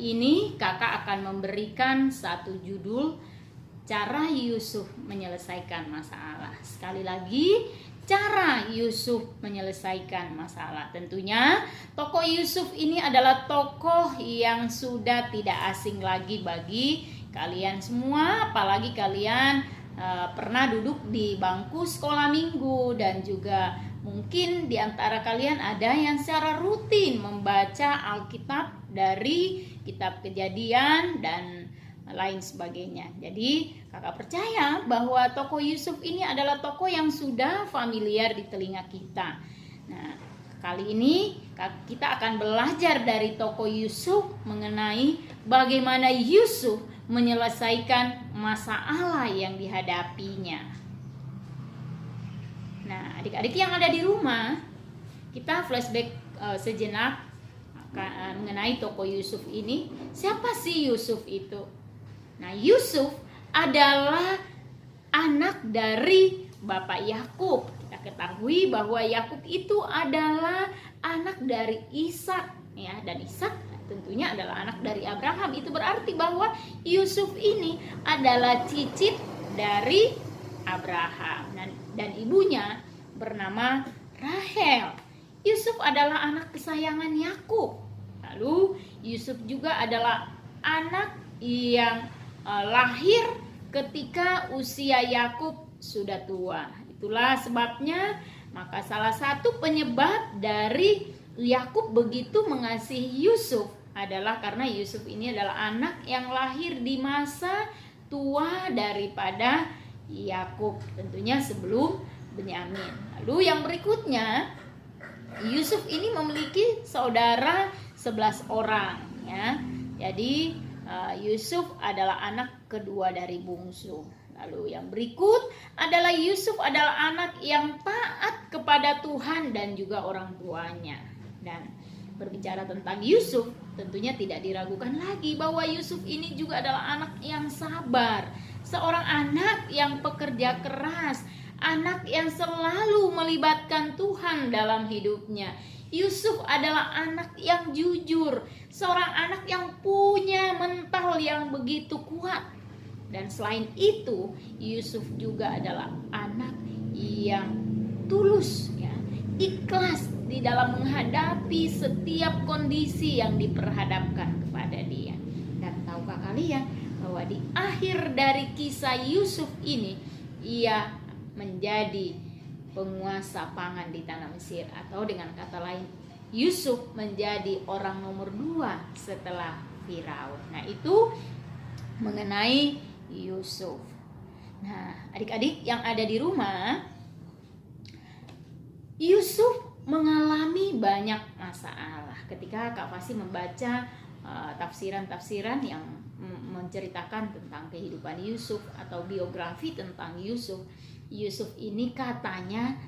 ini kakak akan memberikan satu judul, cara Yusuf menyelesaikan masalah. Sekali lagi, cara Yusuf menyelesaikan masalah. Tentunya tokoh Yusuf ini adalah tokoh yang sudah tidak asing lagi bagi kalian semua, apalagi kalian pernah duduk di bangku sekolah minggu, dan juga mungkin di antara kalian ada yang secara rutin membaca Alkitab dari kitab Kejadian dan lain sebagainya. Jadi kakak percaya bahwa tokoh Yusuf ini adalah tokoh yang sudah familiar di telinga kita. Nah, kali ini kita akan belajar dari tokoh Yusuf mengenai bagaimana Yusuf menyelesaikan masalah yang dihadapinya. Nah, adik-adik yang ada di rumah, kita flashback sejenak mengenai tokoh Yusuf ini. Siapa sih Yusuf itu? Nah, Yusuf adalah anak dari Bapak Yakub. Kita ketahui bahwa Yakub itu adalah anak dari Ishak, ya, dan Ishak tentunya adalah anak dari Abraham. Itu berarti bahwa Yusuf ini adalah cicit dari Abraham, dan ibunya bernama Rahel. Yusuf adalah anak kesayangan Yakub. Lalu Yusuf juga adalah anak yang lahir ketika usia Yakub sudah tua. Itulah sebabnya, maka salah satu penyebab dari Yakub begitu mengasihi Yusuf adalah karena Yusuf ini adalah anak yang lahir di masa tua daripada Yakub, tentunya sebelum Benyamin. Lalu yang berikutnya, Yusuf ini memiliki saudara 11 orang, ya. Jadi Yusuf adalah anak kedua dari bungsu. Lalu yang berikut adalah Yusuf adalah anak yang taat kepada Tuhan dan juga orang tuanya. Dan berbicara tentang Yusuf, tentunya tidak diragukan lagi bahwa Yusuf ini juga adalah anak yang sabar, seorang anak yang pekerja keras, anak yang selalu melibatkan Tuhan dalam hidupnya. Yusuf adalah anak yang jujur, seorang anak yang punya mental yang begitu kuat. Dan selain itu, Yusuf juga adalah anak yang tulus, ya, ikhlas di dalam menghadapi setiap kondisi yang diperhadapkan kepada dia. Dan tahukah kalian bahwa di akhir dari kisah Yusuf ini, ia menjadi penguasa pangan di tanah Mesir, atau dengan kata lain, Yusuf menjadi orang nomor 2 setelah Firaun. Nah, itu mengenai Yusuf. Nah, adik-adik yang ada di rumah, Yusuf mengalami banyak masalah. Ketika Kak Fasi membaca tafsiran-tafsiran yang menceritakan tentang kehidupan Yusuf atau biografi tentang Yusuf, Yusuf ini katanya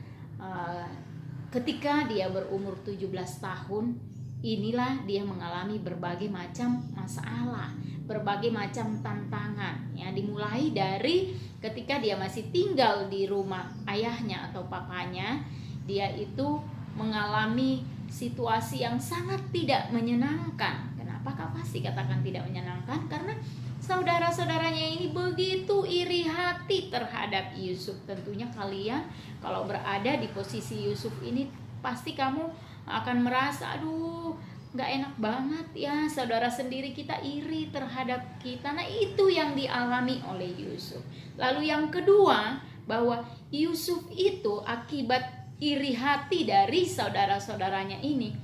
ketika dia berumur 17 tahun, inilah dia mengalami berbagai macam masalah, berbagai macam tantangan, ya, dimulai dari ketika dia masih tinggal di rumah ayahnya atau papanya. Dia itu mengalami situasi yang sangat tidak menyenangkan. Kenapa Kak Fasi katakan tidak menyenangkan? Karena saudara-saudaranya ini begitu iri hati terhadap Yusuf. Tentunya kalian kalau berada di posisi Yusuf ini, pasti kamu akan merasa, aduh, gak enak banget ya, saudara sendiri kita iri terhadap kita. Nah, itu yang dialami oleh Yusuf. Lalu yang kedua, bahwa Yusuf itu akibat iri hati dari saudara-saudaranya ini,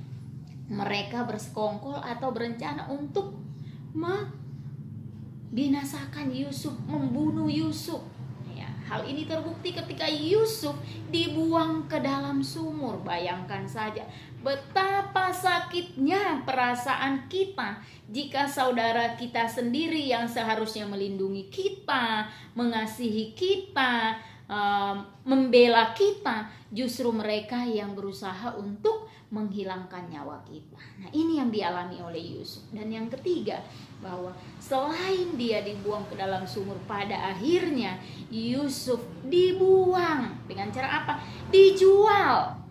mereka bersekongkol atau berencana untuk membinasakan Yusuf, membunuh Yusuf. Ya, hal ini terbukti ketika Yusuf dibuang ke dalam sumur. Bayangkan saja betapa sakitnya perasaan kita jika saudara kita sendiri yang seharusnya melindungi kita, mengasihi kita, membela kita, justru mereka yang berusaha untuk menghilangkan nyawa kita. Nah, ini yang dialami oleh Yusuf. Dan yang ketiga, bahwa selain dia dibuang ke dalam sumur, pada akhirnya Yusuf dibuang dengan cara apa?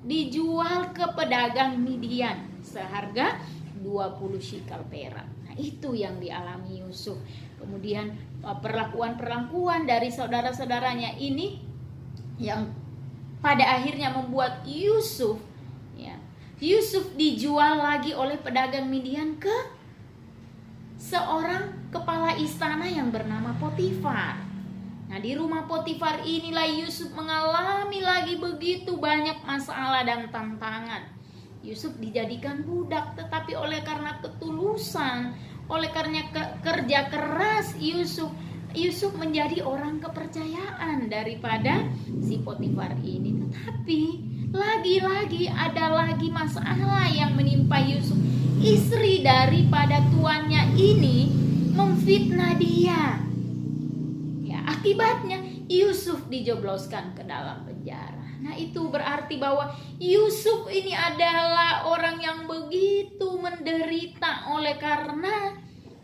Dijual ke pedagang Midian seharga 20 shikal perak. Nah, itu yang dialami Yusuf. Kemudian perlakuan dari saudara-saudaranya ini yang pada akhirnya membuat Yusuf dijual lagi oleh pedagang Midian ke seorang kepala istana yang bernama Potifar. Nah, di rumah Potifar inilah Yusuf mengalami lagi begitu banyak masalah dan tantangan. Yusuf dijadikan budak, tetapi oleh karena ketulusan, oleh karena kerja keras Yusuf menjadi orang kepercayaan daripada si Potifar ini. Tetapi lagi-lagi ada lagi masalah yang menimpa Yusuf. Istri daripada tuannya ini memfitnah dia. Ya, akibatnya Yusuf dijebloskan ke dalam penjara. Nah, itu berarti bahwa Yusuf ini adalah orang yang begitu menderita oleh karena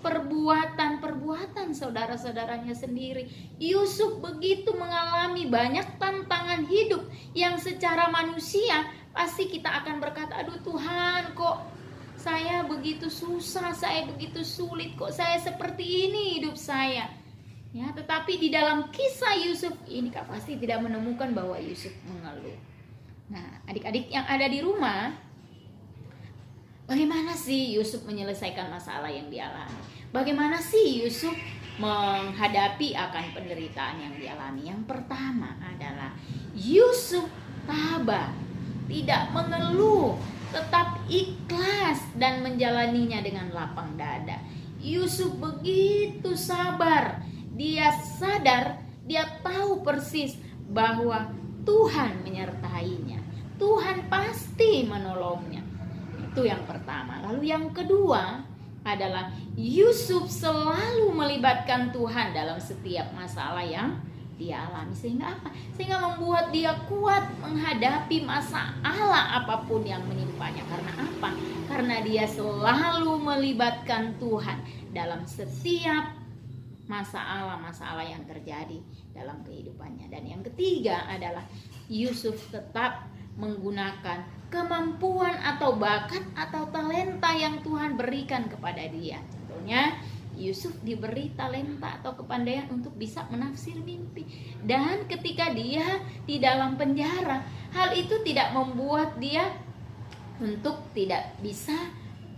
perbuatan saudara-saudaranya sendiri. Yusuf begitu mengalami banyak tantangan hidup yang secara manusia pasti kita akan berkata, aduh Tuhan, kok saya begitu susah, saya begitu sulit, kok saya seperti ini hidup saya. Ya, tetapi di dalam kisah Yusuf ini Kak pasti tidak menemukan bahwa Yusuf mengeluh. Nah, adik-adik yang ada di rumah, bagaimana sih Yusuf menyelesaikan masalah yang dialami? Bagaimana sih Yusuf menghadapi akan penderitaan yang dialami? Yang pertama adalah Yusuf tabah, tidak mengeluh, tetap ikhlas dan menjalaninya dengan lapang dada. Yusuf begitu sabar. Dia sadar, dia tahu persis bahwa Tuhan menyertainya. Tuhan pasti menolongnya. Itu yang pertama. Lalu yang kedua adalah Yusuf selalu melibatkan Tuhan dalam setiap masalah yang dia alami. Sehingga apa? Sehingga membuat dia kuat menghadapi masalah apapun yang menimpanya. Karena apa? Karena dia selalu melibatkan Tuhan dalam setiap masalah-masalah yang terjadi dalam kehidupannya. Dan yang ketiga adalah Yusuf tetap menggunakan kemampuan atau bakat atau talenta yang Tuhan berikan kepada dia. Contohnya Yusuf diberi talenta atau kepandaian untuk bisa menafsir mimpi. Dan ketika dia di dalam penjara, hal itu tidak membuat dia untuk tidak bisa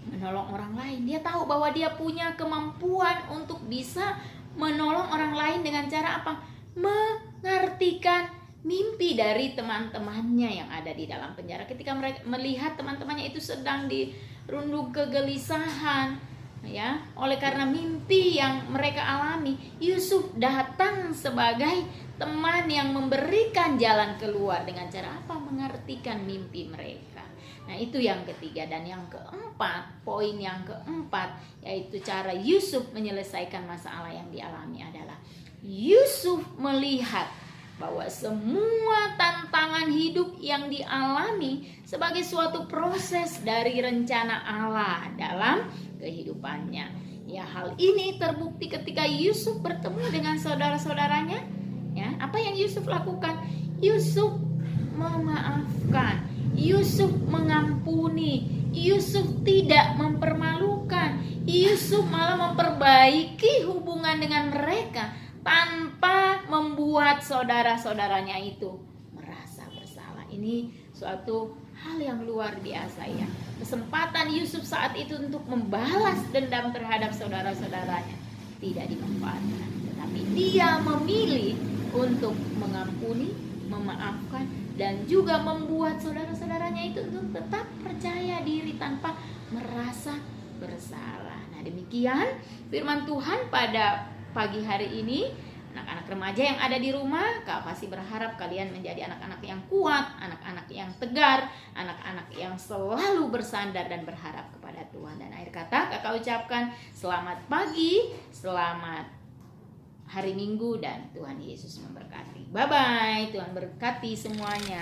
menolong orang lain. Dia tahu bahwa dia punya kemampuan untuk bisa menolong orang lain dengan cara apa? Mengartikan mimpi dari teman-temannya yang ada di dalam penjara. Ketika mereka melihat teman-temannya itu sedang dirundung kegelisahan, ya, oleh karena mimpi yang mereka alami, Yusuf datang sebagai teman yang memberikan jalan keluar dengan cara apa? Mengartikan mimpi mereka. Nah, itu yang ketiga. Dan yang keempat, poin yang keempat, yaitu cara Yusuf menyelesaikan masalah yang dialami adalah Yusuf melihat bahwa semua tantangan hidup yang dialami sebagai suatu proses dari rencana Allah dalam kehidupannya. Ya, hal ini terbukti ketika Yusuf bertemu dengan saudara-saudaranya. Ya, apa yang Yusuf lakukan? Yusuf memaafkan, Yusuf mengampuni, Yusuf tidak mempermalukan, Yusuf malah memperbaiki hubungan dengan mereka tanpa membuat saudara-saudaranya itu merasa bersalah. Ini suatu hal yang luar biasa, ya. Kesempatan Yusuf saat itu untuk membalas dendam terhadap saudara-saudaranya tidak dimanfaatkan, tetapi dia memilih untuk mengampuni, memaafkan, dan juga membuat saudara-saudaranya itu untuk tetap percaya diri tanpa merasa bersalah. Nah, demikian firman Tuhan pada pagi hari ini. Anak-anak remaja yang ada di rumah, Kak pasti berharap kalian menjadi anak-anak yang kuat, anak-anak yang tegar, anak-anak yang selalu bersandar dan berharap kepada Tuhan. Dan akhir kata Kakak ucapkan selamat pagi, selamat hari Minggu, dan Tuhan Yesus memberkati. Bye-bye, Tuhan berkati semuanya.